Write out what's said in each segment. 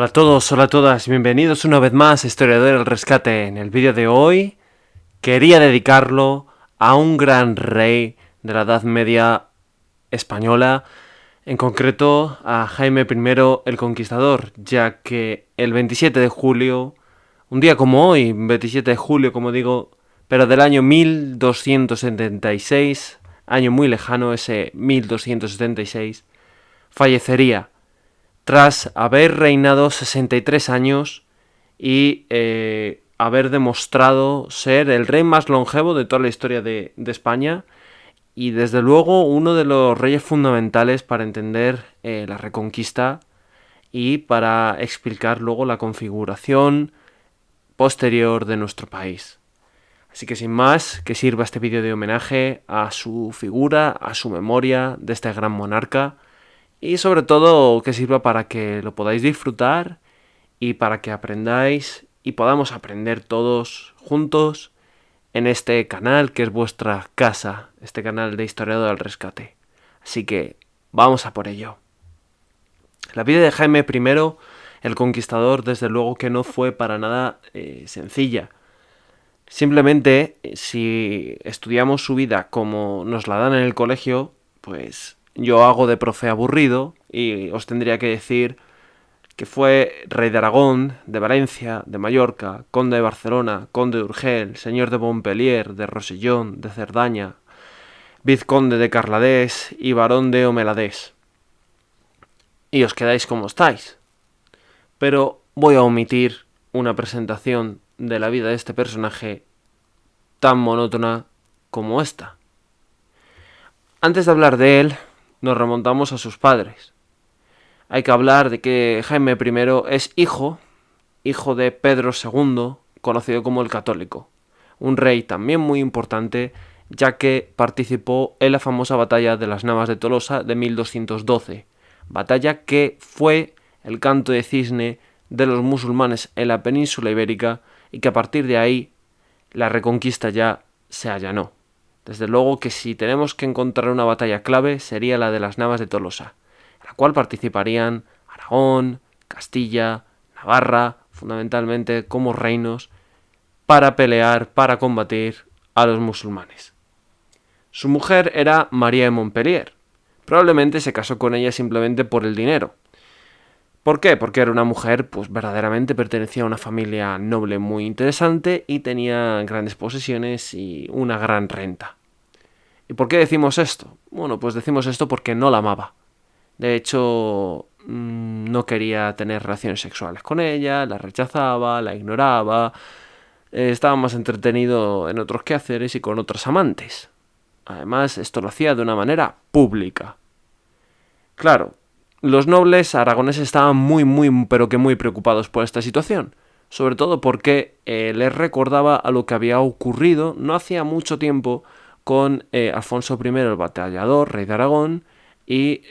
a todos, hola a todas, bienvenidos una vez más a Historiador del Rescate. En el vídeo de hoy quería dedicarlo a un gran rey de la Edad Media española, en concreto a Jaime I el Conquistador, ya que el 27 de julio, un día como hoy, 27 de julio como digo, pero del año 1276, año muy lejano ese 1276, fallecería tras haber reinado 63 años y haber demostrado ser el rey más longevo de toda la historia de España y desde luego uno de los reyes fundamentales para entender la Reconquista y para explicar luego la configuración posterior de nuestro país. Así que sin más, que sirva este vídeo de homenaje a su figura, a su memoria de este gran monarca, y sobre todo que sirva para que lo podáis disfrutar y para que aprendáis y podamos aprender todos juntos en este canal que es vuestra casa, este canal de Historiador del Rescate. Así que vamos a por ello. La vida de Jaime I, el Conquistador, desde luego que no fue para nada sencilla. Simplemente, si estudiamos su vida como nos la dan en el colegio, pues yo hago de profe aburrido y os tendría que decir que fue rey de Aragón, de Valencia, de Mallorca, conde de Barcelona, conde de Urgel, señor de Montpellier, de Rosellón, de Cerdaña, vizconde de Carladés y barón de Homeladés. Y os quedáis como estáis. Pero voy a omitir una presentación de la vida de este personaje tan monótona como esta. Antes de hablar de él, nos remontamos a sus padres. Hay que hablar de que Jaime I es hijo de Pedro II, conocido como el Católico, un rey también muy importante, ya que participó en la famosa batalla de las Navas de Tolosa de 1212, batalla que fue el canto de cisne de los musulmanes en la península ibérica y que a partir de ahí la Reconquista ya se allanó. Desde luego que si tenemos que encontrar una batalla clave sería la de las Navas de Tolosa, en la cual participarían Aragón, Castilla, Navarra, fundamentalmente como reinos, para pelear, para combatir a los musulmanes. Su mujer era María de Montpellier. Probablemente se casó con ella simplemente por el dinero. ¿Por qué? Porque era una mujer, pues verdaderamente pertenecía a una familia noble muy interesante y tenía grandes posesiones y una gran renta. ¿Y por qué decimos esto? Bueno, pues decimos esto porque no la amaba. De hecho, no quería tener relaciones sexuales con ella, la rechazaba, la ignoraba, estaba más entretenido en otros quehaceres y con otros amantes. Además, esto lo hacía de una manera pública. Claro, los nobles aragoneses estaban pero que muy preocupados por esta situación, sobre todo porque les recordaba a lo que había ocurrido no hacía mucho tiempo con Alfonso I el Batallador, rey de Aragón, y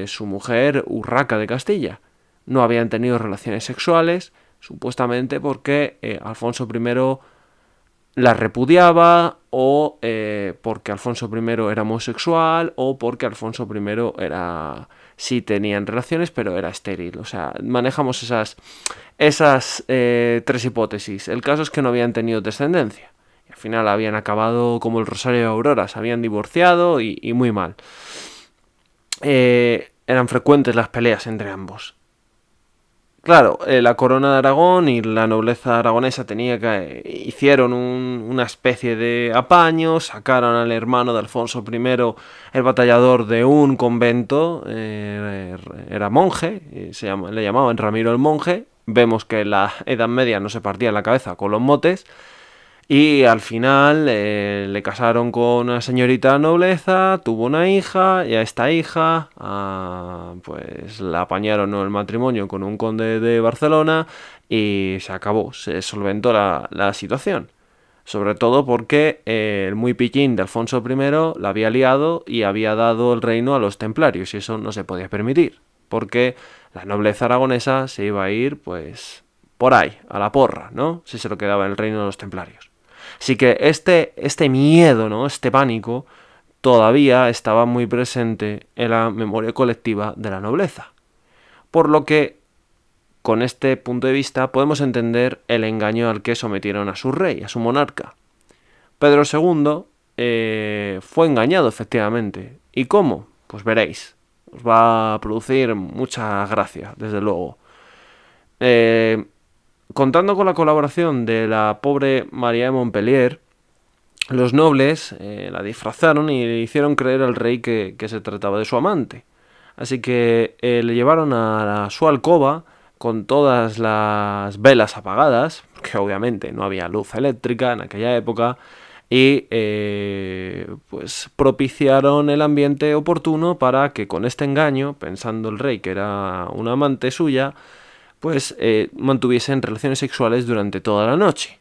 su mujer Urraca de Castilla. No habían tenido relaciones sexuales, supuestamente porque Alfonso I la repudiaba, o porque Alfonso I era homosexual, o porque Alfonso I era... sí tenían relaciones, pero era estéril. O sea, manejamos esas tres hipótesis. El caso es que no habían tenido descendencia. Y al final habían acabado como el Rosario de Aurora, se habían divorciado y muy mal. Eran frecuentes las peleas entre ambos. Claro, la corona de Aragón y la nobleza aragonesa hicieron una especie de apaño, sacaron al hermano de Alfonso I, el batallador, de un convento, era monje, le llamaban Ramiro el Monje. Vemos que en la Edad Media no se partía la cabeza con los motes. Y al final le casaron con una señorita de nobleza, tuvo una hija, y a esta hija pues la apañaron el matrimonio con un conde de Barcelona y se acabó, se solventó la situación. Sobre todo porque el muy piquín de Alfonso I la había liado y había dado el reino a los templarios, y eso no se podía permitir, porque la nobleza aragonesa se iba a ir pues por ahí, a la porra, ¿no? Si se lo quedaba el reino de los templarios. Así que este miedo, ¿no? Este pánico todavía estaba muy presente en la memoria colectiva de la nobleza. Por lo que con este punto de vista podemos entender el engaño al que sometieron a su rey, a su monarca. Pedro II fue engañado, efectivamente. ¿Y cómo? Pues veréis. Os va a producir mucha gracia, desde luego. Contando con la colaboración de la pobre María de Montpellier, los nobles la disfrazaron y le hicieron creer al rey que se trataba de su amante. Así que le llevaron a su alcoba con todas las velas apagadas, porque obviamente no había luz eléctrica en aquella época, y pues propiciaron el ambiente oportuno para que con este engaño, pensando el rey que era una amante suya, pues mantuviesen relaciones sexuales durante toda la noche.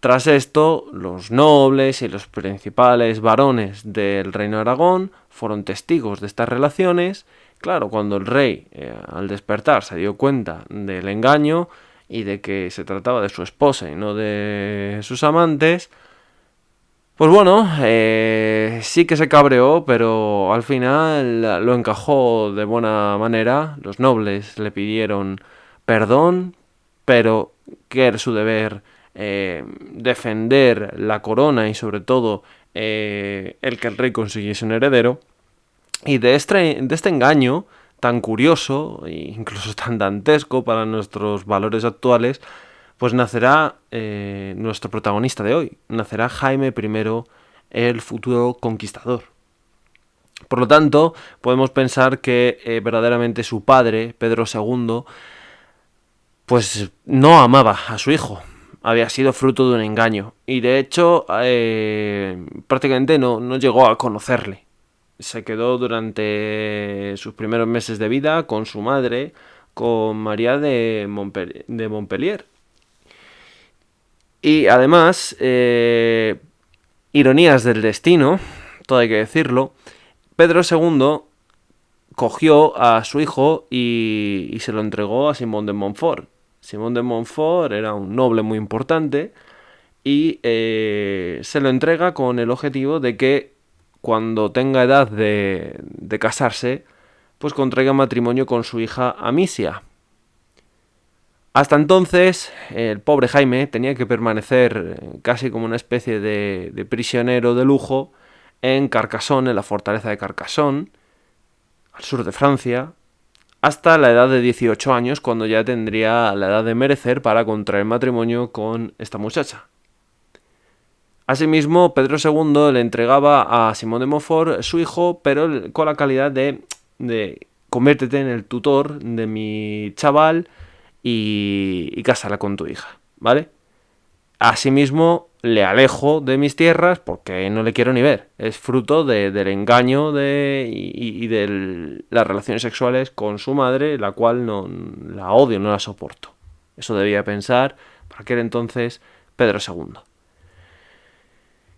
Tras esto, los nobles y los principales varones del reino de Aragón fueron testigos de estas relaciones. Claro, cuando el rey, al despertar, se dio cuenta del engaño y de que se trataba de su esposa y no de sus amantes, pues bueno, sí que se cabreó, pero al final lo encajó de buena manera. Los nobles le pidieron perdón, pero que era su deber defender la corona y sobre todo el que el rey consiguiese un heredero. Y de este engaño tan curioso e incluso tan dantesco para nuestros valores actuales, pues nacerá nuestro protagonista de hoy. Nacerá Jaime I, el futuro conquistador. Por lo tanto, podemos pensar que verdaderamente su padre, Pedro II, pues no amaba a su hijo. Había sido fruto de un engaño. Y de hecho, prácticamente no llegó a conocerle. Se quedó durante sus primeros meses de vida con su madre, con María de Montpellier. Y además, ironías del destino, todo hay que decirlo, Pedro II cogió a su hijo y se lo entregó a Simón de Montfort. Simón de Montfort era un noble muy importante y se lo entrega con el objetivo de que cuando tenga edad de casarse, pues contraiga matrimonio con su hija Amicia. Hasta entonces, el pobre Jaime tenía que permanecer casi como una especie de prisionero de lujo en Carcassonne, en la fortaleza de Carcassonne, al sur de Francia, hasta la edad de 18 años, cuando ya tendría la edad de merecer para contraer matrimonio con esta muchacha. Asimismo, Pedro II le entregaba a Simón de Montfort su hijo, pero con la calidad de conviértete en el tutor de mi chaval y cásala con tu hija, ¿vale? Asimismo, le alejo de mis tierras porque no le quiero ni ver. Es fruto del engaño y de las relaciones sexuales con su madre, la cual no la odio, no la soporto. Eso debía pensar por aquel entonces Pedro II.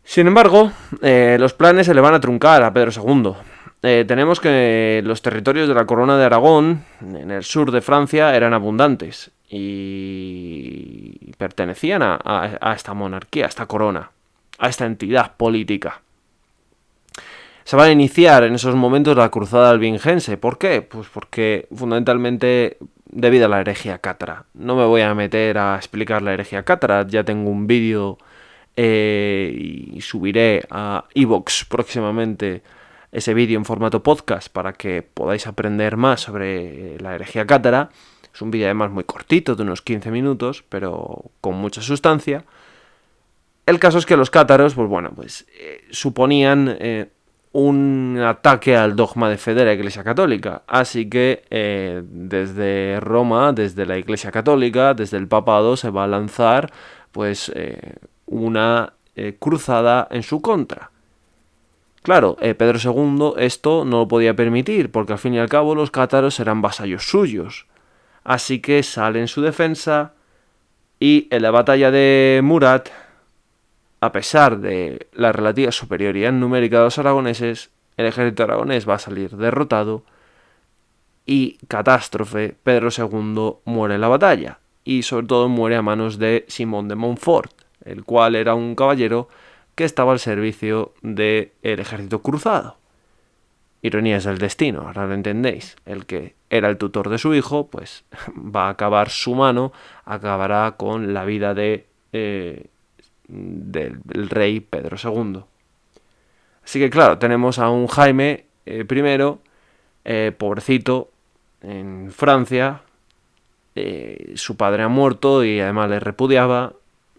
Sin embargo, los planes se le van a truncar a Pedro II. Tenemos que los territorios de la corona de Aragón, en el sur de Francia, eran abundantes y pertenecían a esta monarquía, a esta corona, a esta entidad política. Se va a iniciar en esos momentos la cruzada albigense. ¿Por qué? Pues porque fundamentalmente debido a la herejía cátara. No me voy a meter a explicar la herejía cátara, ya tengo un vídeo y subiré a iVoox próximamente ese vídeo en formato podcast para que podáis aprender más sobre la herejía cátara. Es un vídeo además muy cortito, de unos 15 minutos, pero con mucha sustancia. El caso es que los cátaros, pues bueno, pues suponían un ataque al dogma de fe de la Iglesia Católica. Así que desde Roma, desde la Iglesia Católica, desde el papado, se va a lanzar pues una cruzada en su contra. Claro, Pedro II esto no lo podía permitir, porque al fin y al cabo los cátaros eran vasallos suyos. Así que sale en su defensa y en la batalla de Murat, a pesar de la relativa superioridad numérica de los aragoneses, el ejército aragonés va a salir derrotado y, catástrofe, Pedro II muere en la batalla y sobre todo muere a manos de Simón de Montfort, el cual era un caballero que estaba al servicio del ejército cruzado. Ironías del destino, ahora lo entendéis. El que era el tutor de su hijo, pues va a acabar su mano, acabará con la vida del rey Pedro II. Así que claro, tenemos a un Jaime pobrecito, en Francia. Su padre ha muerto y además le repudiaba.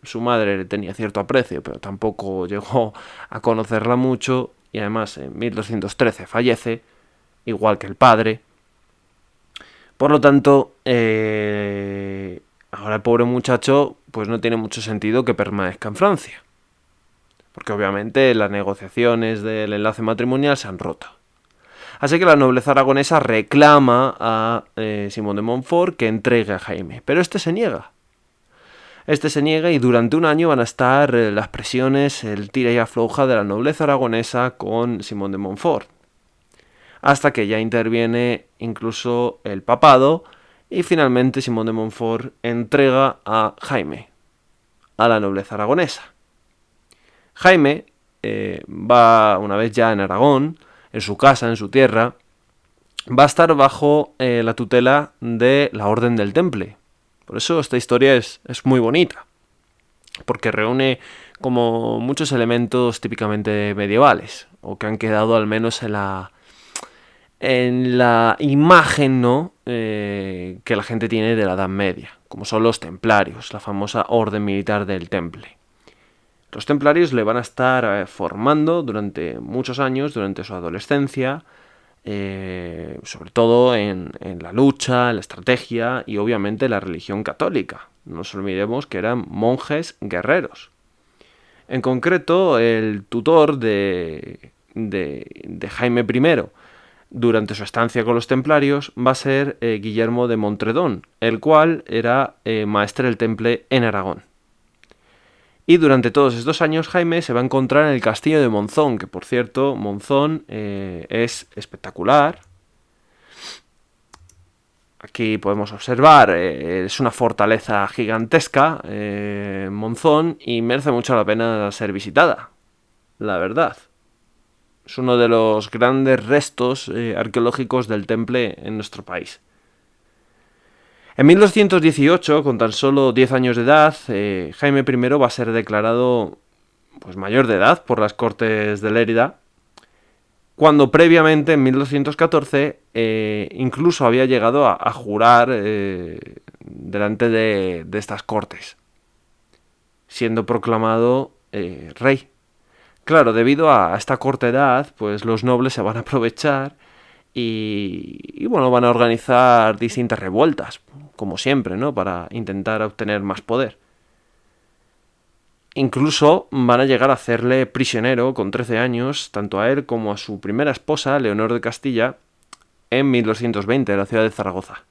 Su madre le tenía cierto aprecio, pero tampoco llegó a conocerla mucho. Y además en 1213 fallece, igual que el padre. Por lo tanto, ahora el pobre muchacho pues no tiene mucho sentido que permanezca en Francia. Porque obviamente las negociaciones del enlace matrimonial se han roto. Así que la nobleza aragonesa reclama a Simón de Montfort que entregue a Jaime. Pero este se niega. Este se niega y durante un año van a estar las presiones, el tira y afloja de la nobleza aragonesa con Simón de Montfort. Hasta que ya interviene incluso el papado y finalmente Simón de Montfort entrega a Jaime, a la nobleza aragonesa. Jaime va, una vez ya en Aragón, en su casa, en su tierra, va a estar bajo la tutela de la Orden del Temple. Por eso esta historia es muy bonita, porque reúne como muchos elementos típicamente medievales, o que han quedado al menos en la imagen, ¿no? Que la gente tiene de la Edad Media, como son los templarios, la famosa orden militar del Temple. Los templarios le van a estar formando durante muchos años, durante su adolescencia, sobre todo en la lucha, en la estrategia y obviamente la religión católica. No nos olvidemos que eran monjes guerreros. En concreto, el tutor de Jaime I durante su estancia con los templarios va a ser Guillermo de Montredón, el cual era maestre del Temple en Aragón. Y durante todos estos años Jaime se va a encontrar en el castillo de Monzón, que por cierto, Monzón es espectacular. Aquí podemos observar, es una fortaleza gigantesca, Monzón, y merece mucho la pena ser visitada, la verdad. Es uno de los grandes restos arqueológicos del Temple en nuestro país. En 1218, con tan solo 10 años de edad, Jaime I va a ser declarado pues, mayor de edad por las Cortes de Lérida, cuando previamente, en 1214, incluso había llegado a jurar delante de estas Cortes, siendo proclamado rey. Claro, debido a esta corta edad, pues los nobles se van a aprovechar y bueno, van a organizar distintas revueltas, como siempre, ¿no? Para intentar obtener más poder. Incluso van a llegar a hacerle prisionero con 13 años, tanto a él como a su primera esposa, Leonor de Castilla, en 1220, en la ciudad de Zaragoza.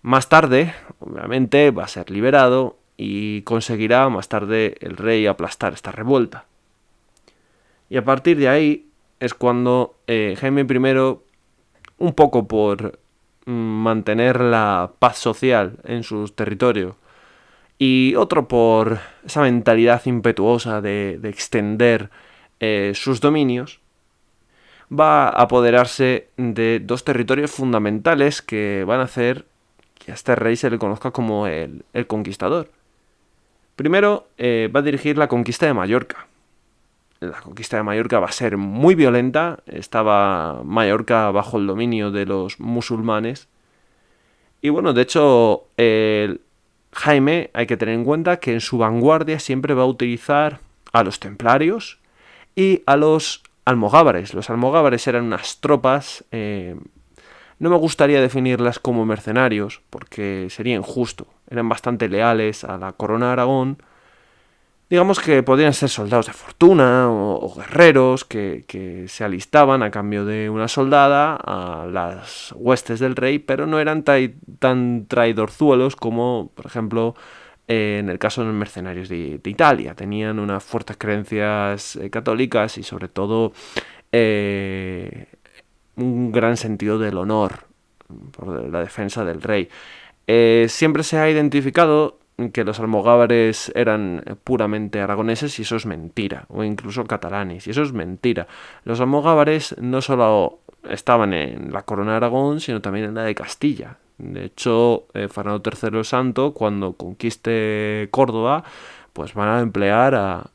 Más tarde, obviamente, va a ser liberado y conseguirá más tarde el rey aplastar esta revuelta. Y a partir de ahí es cuando Jaime I, un poco por mantener la paz social en sus territorios y otro por esa mentalidad impetuosa de extender sus dominios, va a apoderarse de dos territorios fundamentales que van a hacer que a este rey se le conozca como el conquistador. Primero va a dirigir la conquista de Mallorca. La conquista de Mallorca va a ser muy violenta. Estaba Mallorca bajo el dominio de los musulmanes. Y bueno, de hecho, Jaime, hay que tener en cuenta que en su vanguardia siempre va a utilizar a los templarios y a los almogávares. Los almogávares eran unas tropas, no me gustaría definirlas como mercenarios, porque sería injusto. Eran bastante leales a la corona de Aragón. Digamos que podrían ser soldados de fortuna o guerreros que se alistaban a cambio de una soldada a las huestes del rey, pero no eran tan traidorzuelos como, por ejemplo, en el caso de los mercenarios de Italia. Tenían unas fuertes creencias católicas y sobre todo un gran sentido del honor por la defensa del rey. Siempre se ha identificado que los almogávares eran puramente aragoneses, y eso es mentira, o incluso catalanes, y eso es mentira. Los almogávares no solo estaban en la corona de Aragón, sino también en la de Castilla. De hecho, Fernando III el Santo, cuando conquiste Córdoba, pues van a emplear a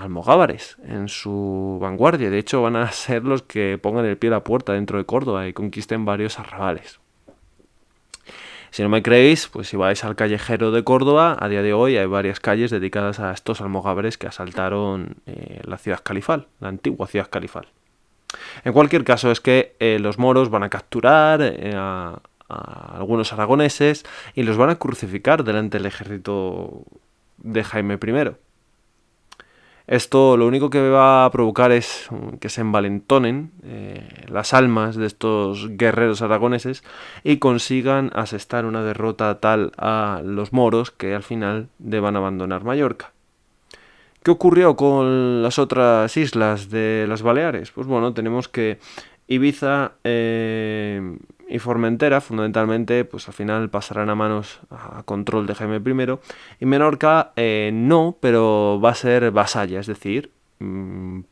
almogávares en su vanguardia. De hecho, van a ser los que pongan el pie a la puerta dentro de Córdoba y conquisten varios arrabales. Si no me creéis, pues si vais al callejero de Córdoba, a día de hoy hay varias calles dedicadas a estos almogávares que asaltaron la ciudad califal, la antigua ciudad califal. En cualquier caso, es que los moros van a capturar a algunos aragoneses y los van a crucificar delante del ejército de Jaime I. Esto lo único que va a provocar es que se envalentonen las almas de estos guerreros aragoneses y consigan asestar una derrota tal a los moros que al final deban abandonar Mallorca. ¿Qué ocurrió con las otras islas de las Baleares? Pues bueno, tenemos que Ibiza y Formentera, fundamentalmente, pues al final pasarán a control de Jaime I. Y Menorca no, pero va a ser vasalla, es decir,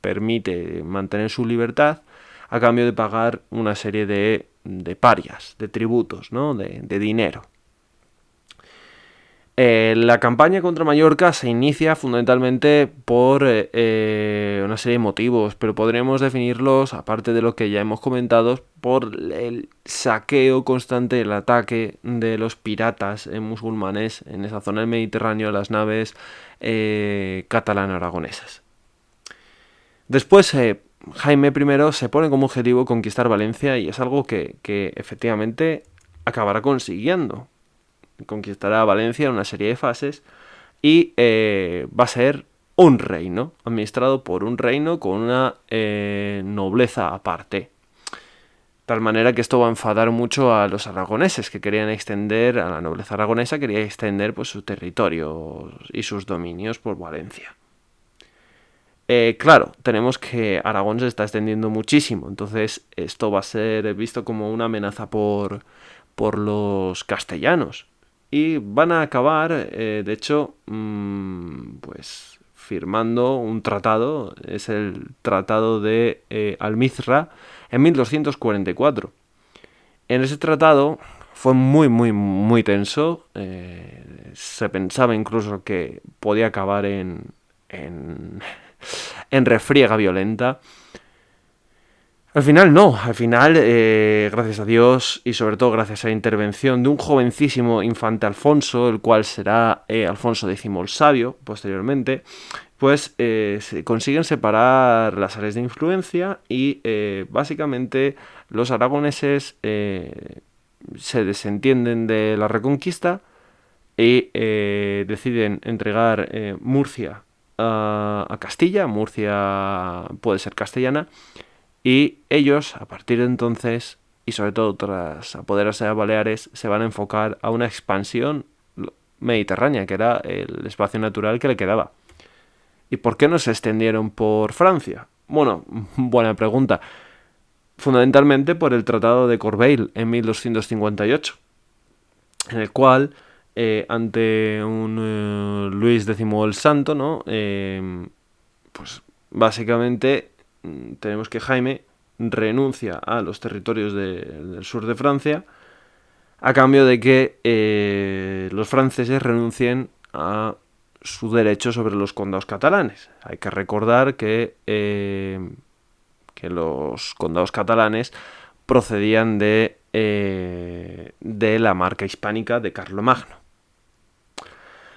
permite mantener su libertad a cambio de pagar una serie de parias, de tributos, ¿no? de dinero. La campaña contra Mallorca se inicia fundamentalmente por una serie de motivos, pero podríamos definirlos, aparte de lo que ya hemos comentado, por el saqueo constante, el ataque de los piratas musulmanes en esa zona del Mediterráneo a las naves catalano-aragonesas. Después, Jaime I se pone como objetivo conquistar Valencia, y es algo que efectivamente acabará consiguiendo. Conquistará Valencia en una serie de fases y va a ser un reino, administrado por un reino con una nobleza aparte. Tal manera que esto va a enfadar mucho a los aragoneses, que querían extender, a la nobleza aragonesa quería extender pues su territorio y sus dominios por Valencia. Claro, tenemos que Aragón se está extendiendo muchísimo, entonces esto va a ser visto como una amenaza por los castellanos. Y van a acabar, de hecho, pues firmando un tratado, es el Tratado de Almizra, en 1244. En ese tratado fue muy, muy, muy tenso. Se pensaba incluso que podía acabar en refriega violenta. Al final no, gracias a Dios y sobre todo gracias a la intervención de un jovencísimo infante Alfonso, el cual será Alfonso X el Sabio posteriormente, pues se consiguen separar las áreas de influencia y básicamente los aragoneses se desentienden de la reconquista y deciden entregar Murcia a Castilla. Murcia puede ser castellana. Y ellos, a partir de entonces, y sobre todo tras apoderarse de Baleares, se van a enfocar a una expansión mediterránea, que era el espacio natural que le quedaba. ¿Y por qué no se extendieron por Francia? Bueno, buena pregunta. Fundamentalmente por el Tratado de Corbeil en 1258, en el cual, ante un Luis X el Santo, ¿no? Pues básicamente tenemos que Jaime renuncia a los territorios del sur de Francia a cambio de que los franceses renuncien a su derecho sobre los condados catalanes. Hay que recordar que los condados catalanes procedían de la marca hispánica de Carlomagno.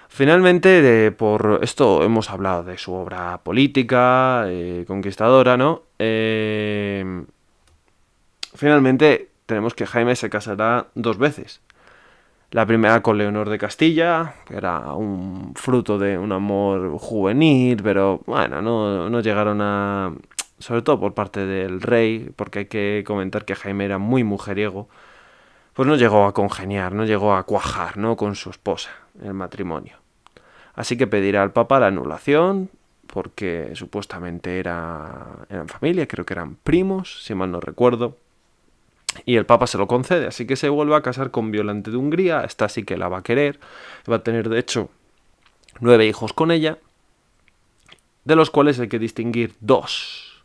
Finalmente, por esto hemos hablado de su obra política, conquistadora, ¿no? Finalmente, tenemos que Jaime se casará 2 veces. La primera con Leonor de Castilla, que era un fruto de un amor juvenil, pero bueno, no llegaron a... Sobre todo por parte del rey, porque hay que comentar que Jaime era muy mujeriego, pues no llegó a congeniar, no llegó a cuajar, ¿no? Con su esposa, el matrimonio. Así que pedirá al Papa la anulación, porque supuestamente eran familia, creo que eran primos, si mal no recuerdo. y el Papa se lo concede, así que se vuelve a casar con Violante de Hungría. Esta sí que la va a querer, va a tener de hecho 9 hijos con ella, de los cuales hay que distinguir 2,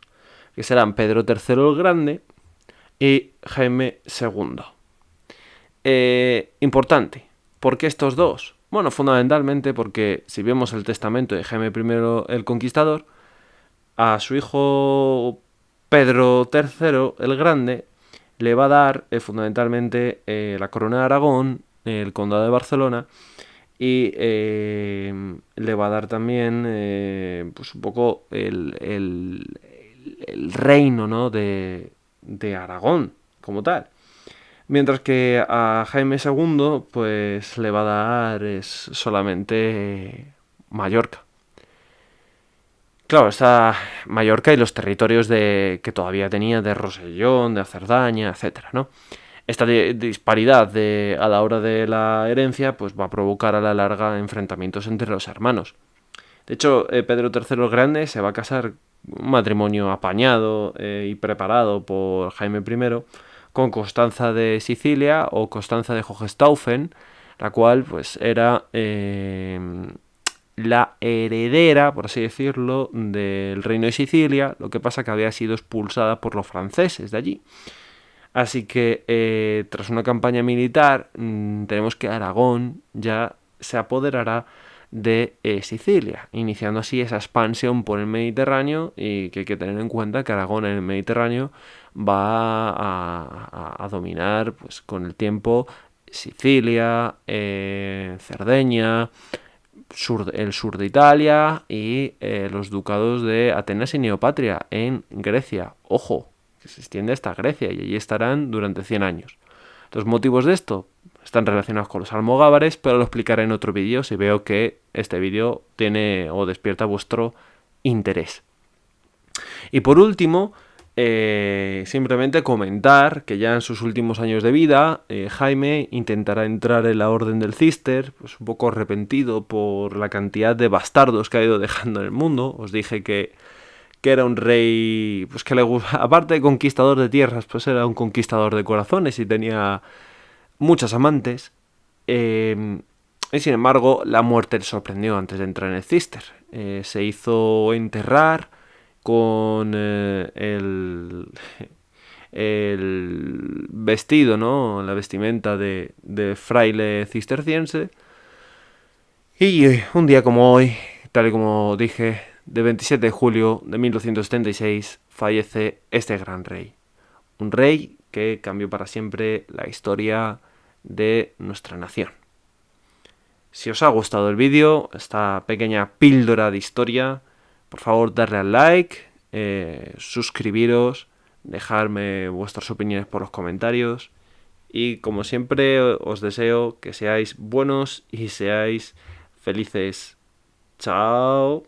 que serán Pedro III el Grande y Jaime II. Importante, ¿por qué estos 2? Bueno, fundamentalmente porque si vemos el testamento de Jaime I el Conquistador, a su hijo Pedro III el Grande le va a dar fundamentalmente la corona de Aragón, el condado de Barcelona, y le va a dar también pues un poco el reino, ¿no?, de Aragón como tal. Mientras que a Jaime II pues le va a dar solamente Mallorca. Claro, está Mallorca y los territorios que todavía tenía de Rosellón, de Cerdaña, etcétera, ¿no? Esta disparidad a la hora de la herencia pues va a provocar a la larga enfrentamientos entre los hermanos. De hecho, Pedro III el Grande se va a casar, un matrimonio apañado y preparado por Jaime I, con Constanza de Sicilia o Constanza de Hohenstaufen, la cual pues era la heredera, por así decirlo, del reino de Sicilia, lo que pasa que había sido expulsada por los franceses de allí. Así que tras una campaña militar tenemos que Aragón ya se apoderará de Sicilia, iniciando así esa expansión por el Mediterráneo, y que hay que tener en cuenta que Aragón en el Mediterráneo va a dominar pues con el tiempo Sicilia, Cerdeña, el sur de Italia y los ducados de Atenas y Neopatria en Grecia. Ojo, que se extiende hasta Grecia y allí estarán durante 100 años. Los motivos de esto están relacionados con los almogávares, pero lo explicaré en otro vídeo si veo que este vídeo tiene o despierta vuestro interés. Y por último, simplemente comentar que ya en sus últimos años de vida, Jaime intentará entrar en la Orden del Císter, pues un poco arrepentido por la cantidad de bastardos que ha ido dejando en el mundo. Os dije que era un rey, pues que le aparte de conquistador de tierras, pues era un conquistador de corazones y tenía muchas amantes. Y sin embargo, la muerte le sorprendió antes de entrar en el Císter. Se hizo enterrar con el vestido, ¿no?, la vestimenta de fraile cisterciense. Y un día como hoy, tal y como dije, de 27 de julio de 1276, fallece este gran rey. Un rey que cambió para siempre la historia de nuestra nación. Si os ha gustado el vídeo, esta pequeña píldora de historia, por favor darle al like, suscribiros, dejarme vuestras opiniones por los comentarios y como siempre os deseo que seáis buenos y seáis felices. Chao.